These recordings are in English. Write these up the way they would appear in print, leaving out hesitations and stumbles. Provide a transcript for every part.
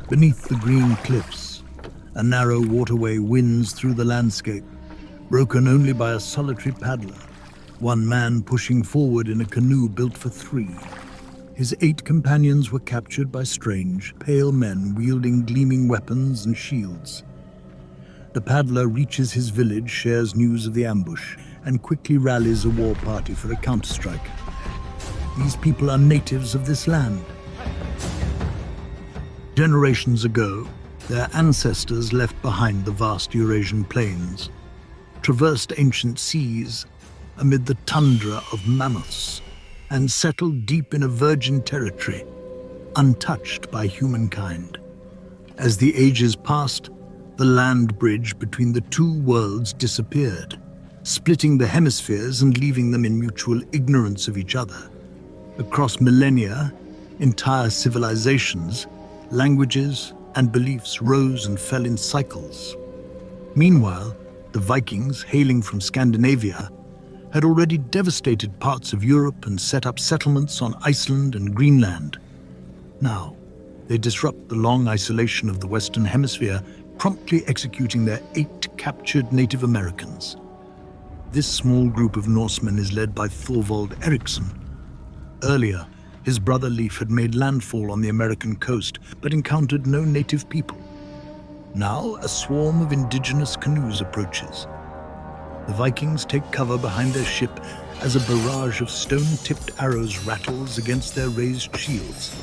Beneath the green cliffs, a narrow waterway winds through the landscape, broken only by a solitary paddler, one man pushing forward in a canoe built for three. His 8 companions were captured by strange, pale men wielding gleaming weapons and shields. The paddler reaches his village, shares news of the ambush, and quickly rallies a war party for a counterstrike. These people are natives of this land. Generations ago, their ancestors left behind the vast Eurasian plains, traversed ancient seas amid the tundra of mammoths, and settled deep in a virgin territory, untouched by humankind. As the ages passed, the land bridge between the two worlds disappeared, splitting the hemispheres and leaving them in mutual ignorance of each other. Across millennia, entire civilizations, languages, and beliefs rose and fell in cycles. Meanwhile, the Vikings, hailing from Scandinavia, had already devastated parts of Europe and set up settlements on Iceland and Greenland. Now, they disrupt the long isolation of the Western Hemisphere, promptly executing their 8 captured Native Americans. This small group of Norsemen is led by Thorvald Erikson. Earlier, his brother Leif had made landfall on the American coast, but encountered no native people. Now, a swarm of indigenous canoes approaches. The Vikings take cover behind their ship as a barrage of stone-tipped arrows rattles against their raised shields.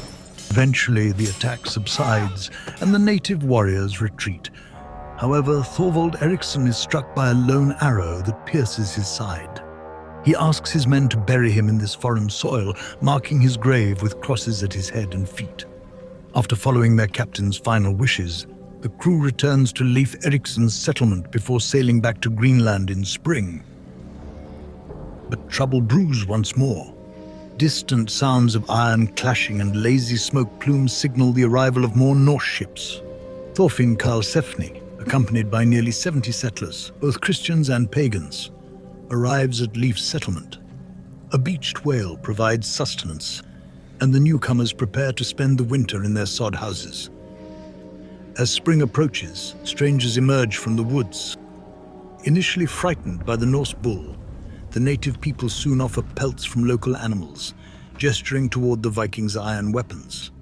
Eventually, the attack subsides, and the native warriors retreat. However, Thorvald Erikson is struck by a lone arrow that pierces his side. He asks his men to bury him in this foreign soil, marking his grave with crosses at his head and feet. After following their captain's final wishes, the crew returns to Leif Erikson's settlement before sailing back to Greenland in spring. But trouble brews once more. Distant sounds of iron clashing and lazy smoke plumes signal the arrival of more Norse ships. Thorfinn Karlsefni, accompanied by nearly 70 settlers, both Christians and pagans, arrives at Leif's settlement. A beached whale provides sustenance, and the newcomers prepare to spend the winter in their sod houses. As spring approaches, strangers emerge from the woods. Initially frightened by the Norse bull, the native people soon offer pelts from local animals, gesturing toward the Vikings' iron weapons.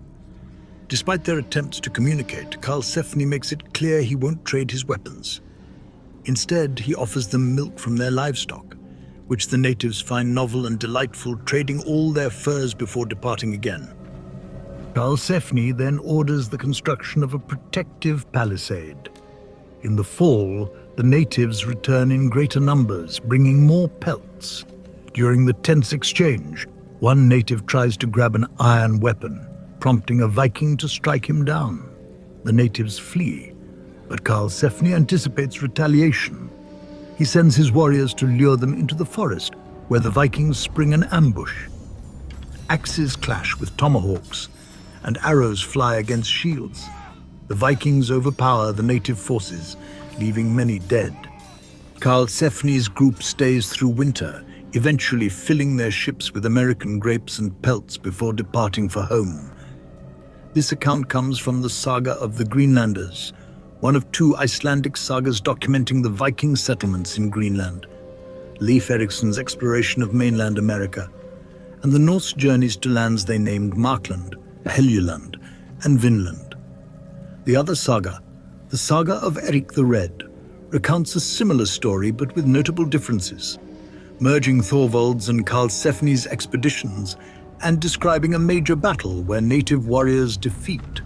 Despite their attempts to communicate, Karlsefni makes it clear he won't trade his weapons. Instead, he offers them milk from their livestock, which the natives find novel and delightful, trading all their furs before departing again. Karlsefni then orders the construction of a protective palisade. In the fall, the natives return in greater numbers, bringing more pelts. During the tense exchange, one native tries to grab an iron weapon, prompting a Viking to strike him down. The natives flee, but Karlsefni anticipates retaliation. He sends his warriors to lure them into the forest, where the Vikings spring an ambush. Axes clash with tomahawks, and arrows fly against shields. The Vikings overpower the native forces, leaving many dead. Karlsefni's group stays through winter, eventually filling their ships with American grapes and pelts before departing for home. This account comes from the Saga of the Greenlanders, one of 2 Icelandic sagas documenting the Viking settlements in Greenland, Leif Erikson's exploration of mainland America, and the Norse journeys to lands they named Markland, Helluland, and Vinland. The other saga, the Saga of Erik the Red, recounts a similar story but with notable differences, merging Thorvald's and Karlsefni's expeditions and describing a major battle where native warriors defeat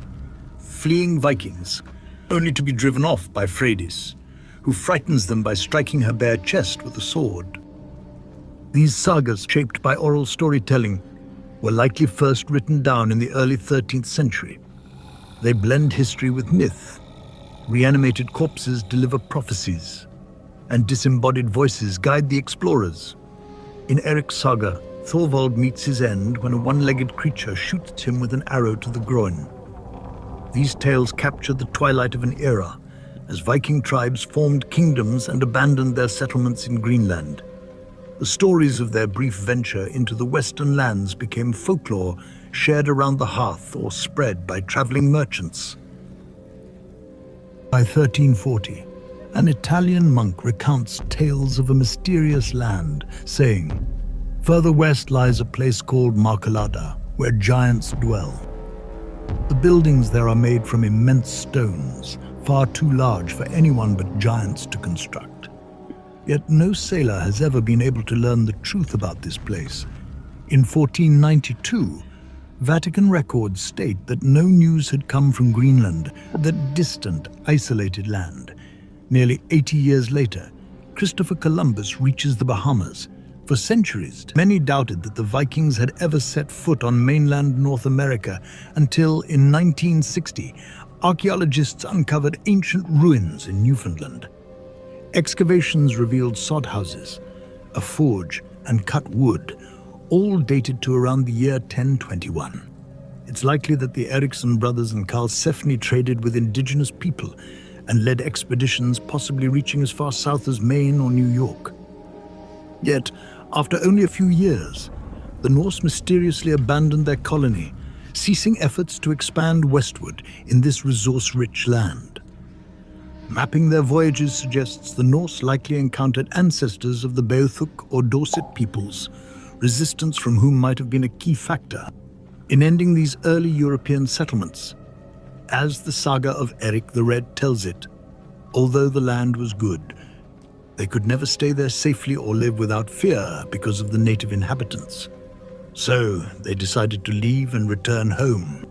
fleeing Vikings, only to be driven off by Freydis, who frightens them by striking her bare chest with a sword. These sagas, shaped by oral storytelling, were likely first written down in the early 13th century. They blend history with myth. Reanimated corpses deliver prophecies, and disembodied voices guide the explorers. In Erik's saga, Thorvald meets his end when a one-legged creature shoots him with an arrow to the groin. These tales capture the twilight of an era, as Viking tribes formed kingdoms and abandoned their settlements in Greenland. The stories of their brief venture into the western lands became folklore shared around the hearth or spread by traveling merchants. By 1340, an Italian monk recounts tales of a mysterious land, saying, "Further west lies a place called Marcolada, where giants dwell. The buildings there are made from immense stones, far too large for anyone but giants to construct." Yet no sailor has ever been able to learn the truth about this place. In 1492, Vatican records state that no news had come from Greenland, that distant, isolated land. Nearly 80 years later, Christopher Columbus reaches the Bahamas. For centuries, many doubted that the Vikings had ever set foot on mainland North America until, in 1960, archaeologists uncovered ancient ruins in Newfoundland. Excavations revealed sod houses, a forge, and cut wood, all dated to around the year 1021. It's likely that the Erikson brothers and Karlsefni traded with indigenous people and led expeditions possibly reaching as far south as Maine or New York. Yet, after only a few years, the Norse mysteriously abandoned their colony, ceasing efforts to expand westward in this resource-rich land. Mapping their voyages suggests the Norse likely encountered ancestors of the Beothuk or Dorset peoples, resistance from whom might have been a key factor in ending these early European settlements. As the Saga of Eric the Red tells it, although the land was good, they could never stay there safely or live without fear because of the native inhabitants. So they decided to leave and return home.